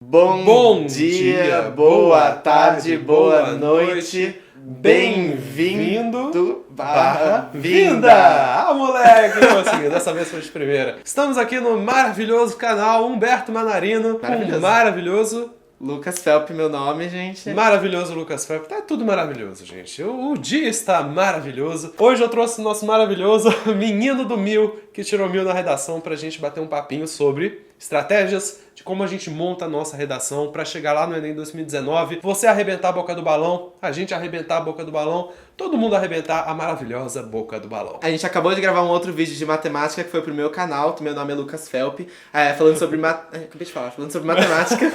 Bom dia, boa tarde, boa noite, bem-vindo barra vinda! Ah, moleque, consegui, dessa vez foi de primeira. Estamos aqui no maravilhoso canal Humberto Manarino, com o maravilhoso... Lucas Felp, meu nome, gente. Maravilhoso Lucas Felp, tá tudo maravilhoso, gente. O dia está maravilhoso. Hoje eu trouxe o nosso maravilhoso menino do Mil, que tirou 1000 na redação, pra gente bater um papinho sobre estratégias de como a gente monta a nossa redação pra chegar lá no Enem 2019. Você arrebentar a boca do balão, a gente arrebentar a boca do balão, todo mundo arrebentar a maravilhosa boca do balão. A gente acabou de gravar um outro vídeo de matemática que foi pro meu canal, que meu nome é Lucas Felp, falando sobre falando sobre matemática.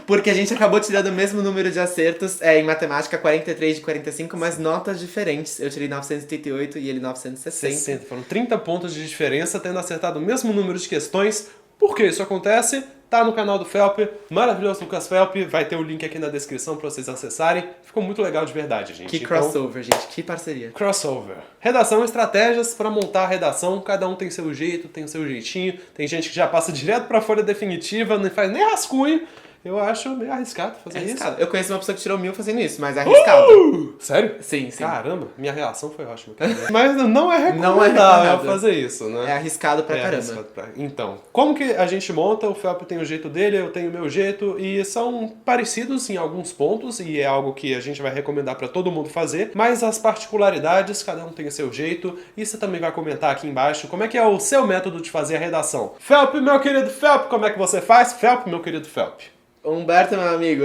Porque a gente acabou tirando o mesmo número de acertos em matemática, 43 de 45, mas notas diferentes. Eu tirei 988 e ele 960. Foram 30 pontos de diferença, tendo acertado o mesmo número de questões. Por que isso acontece? Tá no canal do Felp, maravilhoso Lucas Felp, vai ter o link aqui na descrição pra vocês acessarem. Ficou muito legal de verdade, gente. Que crossover, gente, que parceria. Crossover. Redação, estratégias pra montar a redação, cada um tem seu jeito, tem o seu jeitinho. Tem gente que já passa direto pra folha definitiva, não faz nem rascunho. Eu acho meio arriscado fazer isso. Eu conheço uma pessoa que tirou 1000 fazendo isso, mas é arriscado. Sério? Sim. Caramba, minha reação foi ótima. Mas não é recomendável fazer isso, né? É arriscado pra caramba. Arriscado Então, como que a gente monta? O Felp tem o jeito dele, eu tenho o meu jeito, e são parecidos em alguns pontos, e é algo que a gente vai recomendar pra todo mundo fazer, mas as particularidades, cada um tem o seu jeito, e você também vai comentar aqui embaixo como é que é o seu método de fazer a redação. Felp, meu querido Felp, como é que você faz? Felp, meu querido Felp. Humberto, meu amigo,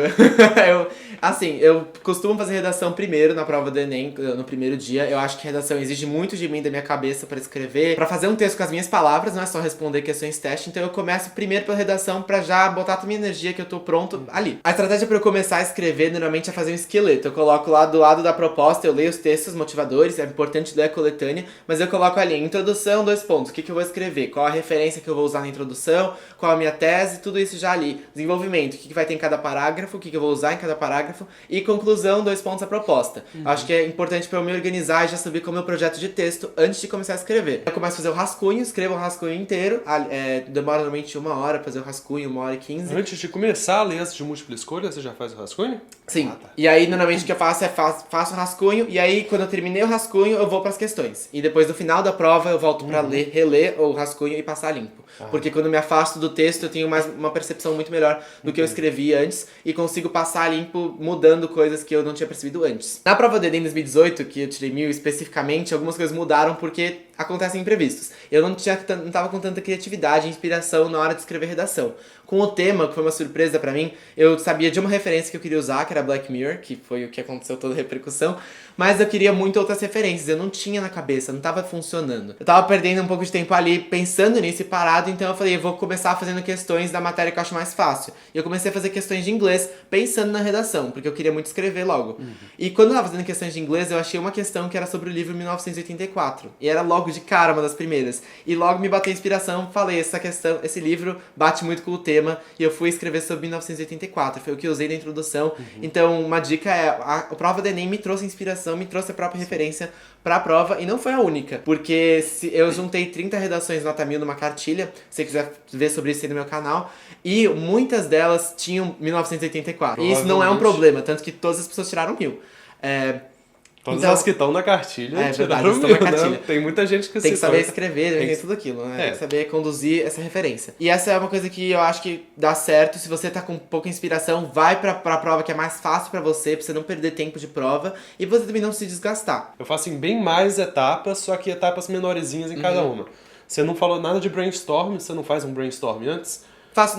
eu costumo fazer redação primeiro na prova do Enem, no primeiro dia. Eu acho que redação exige muito de mim, da minha cabeça pra escrever, pra fazer um texto com as minhas palavras, não é só responder questões teste. Então eu começo primeiro pela redação pra já botar toda a minha energia que eu tô pronto ali. A estratégia pra eu começar a escrever, normalmente, é fazer um esqueleto. Eu coloco lá do lado da proposta, eu leio os textos motivadores, é importante ler a coletânea, mas eu coloco ali, introdução, 2 pontos, o que eu vou escrever, qual a referência que eu vou usar na introdução, qual a minha tese, tudo isso já ali. Desenvolvimento, o que vai ter em cada parágrafo, o que eu vou usar em cada parágrafo, e conclusão, 2 pontos a proposta. Acho que é importante pra eu me organizar e já saber qual é o meu projeto de texto antes de começar a escrever. Eu começo a fazer o rascunho, escrevo o rascunho inteiro, demora normalmente 1 hora pra fazer o rascunho, 1h15. Antes de começar a ler as de múltipla escolha, você já faz o rascunho? Sim. Tá. E aí, normalmente, o que eu faço é faço o rascunho, e aí, quando eu terminei o rascunho, eu vou pras questões. E depois, no final da prova, eu volto pra reler o rascunho e passar limpo. Porque quando eu me afasto do texto, eu tenho mais uma percepção muito melhor do que eu escrevi antes e consigo passar limpo mudando coisas que eu não tinha percebido antes. Na prova do Enem 2018, que eu tirei 1000 especificamente, algumas coisas mudaram porque acontecem imprevistos. Eu não tava com tanta criatividade e inspiração na hora de escrever redação. Com o tema, que foi uma surpresa pra mim, eu sabia de uma referência que eu queria usar, que era Black Mirror, que foi o que aconteceu, toda a repercussão, mas eu queria muito outras referências, eu não tinha na cabeça, não tava funcionando. Eu tava perdendo um pouco de tempo ali pensando nisso e parado, então eu falei, eu vou começar fazendo questões da matéria que eu acho mais fácil. E eu comecei a fazer questões de inglês pensando na redação, porque eu queria muito escrever logo. E quando eu tava fazendo questões de inglês, eu achei uma questão que era sobre o livro 1984. E era logo de cara uma das primeiras. E logo me bateu a inspiração, falei, esse livro bate muito com o tema, e eu fui escrever sobre 1984. Foi o que eu usei na introdução. Então, uma dica é, a prova do Enem me trouxe inspiração, me trouxe a própria referência pra prova, e não foi a única, porque eu juntei 30 redações nota 1000 numa cartilha, se você quiser ver sobre isso aí no meu canal, e muitas delas tinham 1984. E isso não é um problema, tanto que todas as pessoas tiraram 1000. Todas as que estão na cartilha. É verdade, estão na cartilha. Né? Tem muita gente que tem que saber escrever, tem tudo aquilo, né? Tem que saber conduzir essa referência. E essa é uma coisa que eu acho que dá certo. Se você tá com pouca inspiração, vai pra prova que é mais fácil pra você não perder tempo de prova e você também não se desgastar. Eu faço em bem mais etapas, só que etapas menorzinhas em cada uma. Você não falou nada de brainstorm, você não faz um brainstorm antes?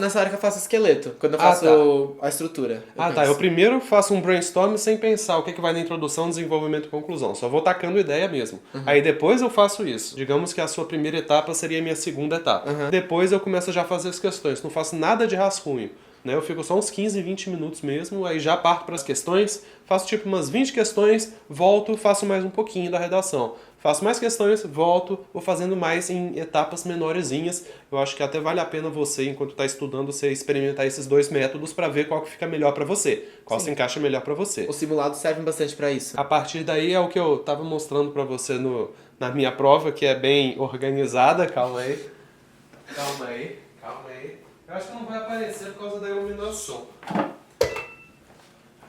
Nessa hora que eu faço esqueleto, quando eu faço a estrutura. Eu primeiro faço um brainstorm sem pensar o que vai na introdução, desenvolvimento e conclusão. Só vou tacando ideia mesmo. Aí depois eu faço isso. Digamos que a sua primeira etapa seria a minha segunda etapa. Depois eu começo já a fazer as questões. Não faço nada de rascunho. Né? Eu fico só uns 15, 20 minutos mesmo, aí já parto para as questões, faço tipo umas 20 questões, volto, faço mais um pouquinho da redação. Faço mais questões, volto, vou fazendo mais em etapas menorzinhas. Eu acho que até vale a pena você, enquanto está estudando, você experimentar esses 2 métodos para ver qual que fica melhor para você, qual se encaixa melhor para você. Os simulados servem bastante para isso. A partir daí é o que eu estava mostrando para você na minha prova, que é bem organizada. Calma aí. Eu acho que não vai aparecer por causa da iluminação.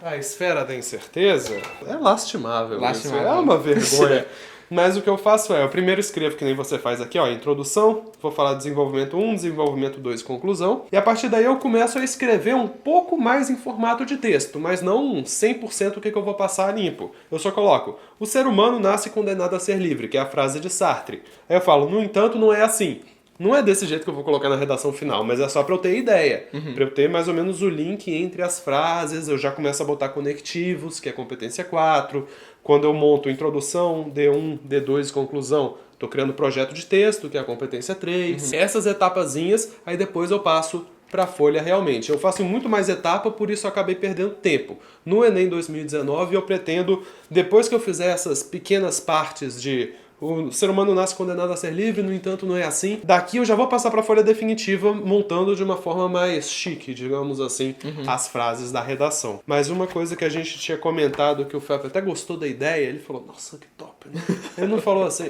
A esfera da incerteza é lastimável. Lastimável. Isso é uma vergonha. Mas o que eu faço é, eu primeiro escrevo que nem você faz aqui, ó, introdução, vou falar desenvolvimento 1, desenvolvimento 2 e conclusão. E a partir daí eu começo a escrever um pouco mais em formato de texto, mas não 100% o que eu vou passar limpo. Eu só coloco, o ser humano nasce condenado a ser livre, que é a frase de Sartre. Aí eu falo, no entanto, não é assim. Não é desse jeito que eu vou colocar na redação final, mas é só pra eu ter ideia. Pra eu ter mais ou menos o link entre as frases, eu já começo a botar conectivos, que é competência 4. Quando eu monto introdução, D1, D2 e conclusão, tô criando projeto de texto, que é a competência 3. Essas etapazinhas, aí depois eu passo pra folha realmente. Eu faço muito mais etapa, por isso eu acabei perdendo tempo. No Enem 2019 eu pretendo, depois que eu fizer essas pequenas partes de o ser humano nasce condenado a ser livre, no entanto não é assim. Daqui eu já vou passar para a folha definitiva, montando de uma forma mais chique, digamos assim, as frases da redação. Mas uma coisa que a gente tinha comentado, que o Felp até gostou da ideia, ele falou, nossa, que top, né? Ele não falou assim,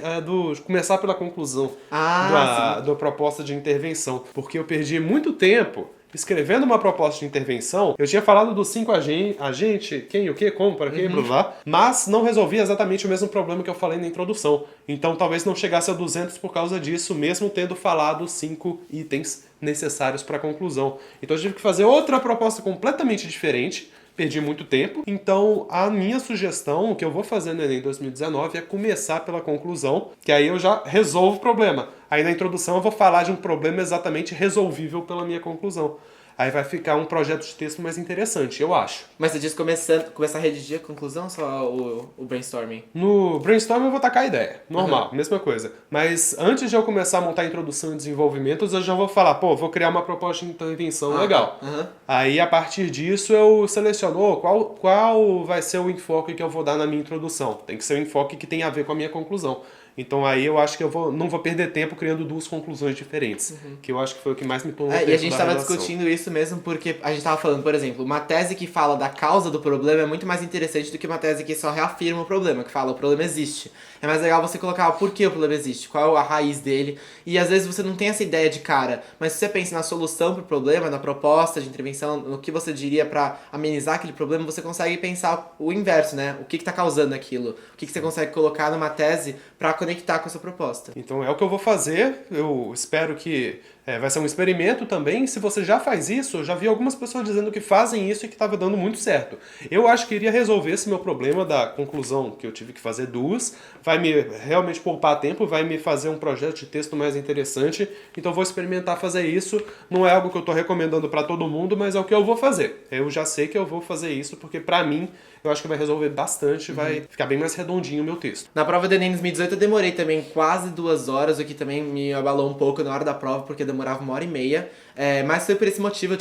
começar pela conclusão da proposta de intervenção, porque eu perdi muito tempo escrevendo uma proposta de intervenção. Eu tinha falado dos 5 agentes, quem, o que, como, para quê, blá blá, mas não resolvia exatamente o mesmo problema que eu falei na introdução. Então talvez não chegasse a 200 por causa disso, mesmo tendo falado 5 itens necessários para a conclusão. Então eu tive que fazer outra proposta completamente diferente, perdi muito tempo. Então a minha sugestão, o que eu vou fazer no Enem 2019 é começar pela conclusão, que aí eu já resolvo o problema. Aí na introdução eu vou falar de um problema exatamente resolvível pela minha conclusão. Aí vai ficar um projeto de texto mais interessante, eu acho. Mas você diz começar a redigir a conclusão ou só o brainstorming? No brainstorming eu vou tacar a ideia, normal, mesma coisa. Mas antes de eu começar a montar a introdução e desenvolvimento, eu já vou falar, vou criar uma proposta de intervenção legal. Aí a partir disso eu seleciono qual vai ser o enfoque que eu vou dar na minha introdução. Tem que ser um enfoque que tem a ver com a minha conclusão. Então aí eu acho que eu não vou perder tempo criando 2 conclusões diferentes. Que eu acho que foi o que mais me tomou tempo. E a gente estava discutindo isso mesmo porque a gente estava falando, por exemplo, uma tese que fala da causa do problema é muito mais interessante do que uma tese que só reafirma o problema, que fala o problema existe. É mais legal você colocar o porquê o problema existe, qual é a raiz dele. E às vezes você não tem essa ideia de cara, mas se você pensa na solução pro problema, na proposta de intervenção, no que você diria para amenizar aquele problema, você consegue pensar o inverso, né? O que tá causando aquilo? O que você consegue colocar numa tese para conectar com a sua proposta. Então é o que eu vou fazer, eu espero que vai ser um experimento também. Se você já faz isso, eu já vi algumas pessoas dizendo que fazem isso e que estava dando muito certo. Eu acho que iria resolver esse meu problema da conclusão, que eu tive que fazer 2, vai me realmente poupar tempo, vai me fazer um projeto de texto mais interessante, então eu vou experimentar fazer isso. Não é algo que eu estou recomendando para todo mundo, mas é o que eu vou fazer. Eu já sei que eu vou fazer isso, porque para mim, eu acho que vai resolver bastante, vai ficar bem mais redondinho o meu texto. Na prova do Enem 2018 eu demorei também quase 2 horas, o que também me abalou um pouco na hora da prova, porque demorava 1h30. Mas foi por esse motivo,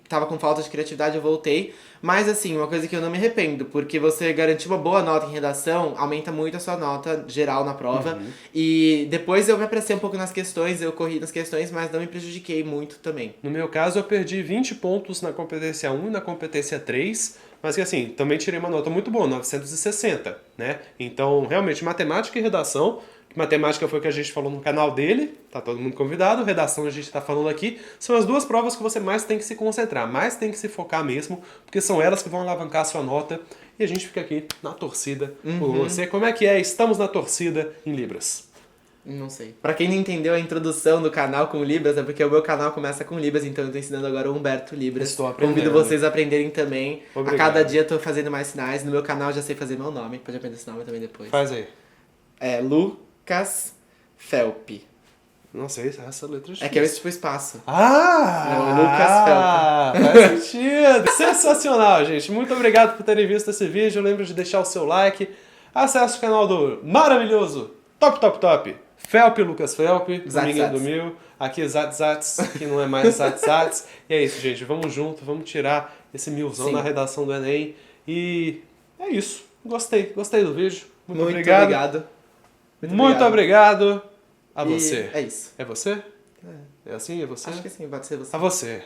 tava com falta de criatividade, eu voltei. Mas assim, uma coisa que eu não me arrependo, porque você garantir uma boa nota em redação, aumenta muito a sua nota geral na prova. E depois eu me apressei um pouco nas questões, eu corri nas questões, mas não me prejudiquei muito também. No meu caso, eu perdi 20 pontos na competência 1 e na competência 3, mas que assim, também tirei uma nota muito boa, 960, né? Então, realmente, matemática e redação. Matemática foi o que a gente falou no canal dele, tá todo mundo convidado. Redação a gente tá falando aqui. São as 2 provas que você mais tem que se concentrar, mais tem que se focar mesmo, porque são elas que vão alavancar a sua nota. E a gente fica aqui na torcida por você. Como é que é? Estamos na torcida em Libras. Não sei. Pra quem não entendeu a introdução do canal com Libras, é porque o meu canal começa com Libras, então eu tô ensinando agora o Humberto Libras. Estou aprendendo. Convido vocês a aprenderem também. Obrigado. A cada dia eu tô fazendo mais sinais. No meu canal eu já sei fazer meu nome, pode aprender esse nome também depois. Faz aí. É Lucas Felp. Não sei se essa letra é que é tipo espaço. Lucas Felp. Faz sentido. Sensacional, gente. Muito obrigado por terem visto esse vídeo. Lembra de deixar o seu like. Acesse o canal do maravilhoso Top Felp, Lucas Felp, amiguinho do Mil. Aqui Zats, que não é mais Zats. E é isso, gente. Vamos junto, vamos tirar esse milzão na redação do Enem. E é isso. Gostei do vídeo. Muito obrigado. Muito obrigado a você. É isso. É você? É assim? É você? Acho que sim, pode ser você. A você.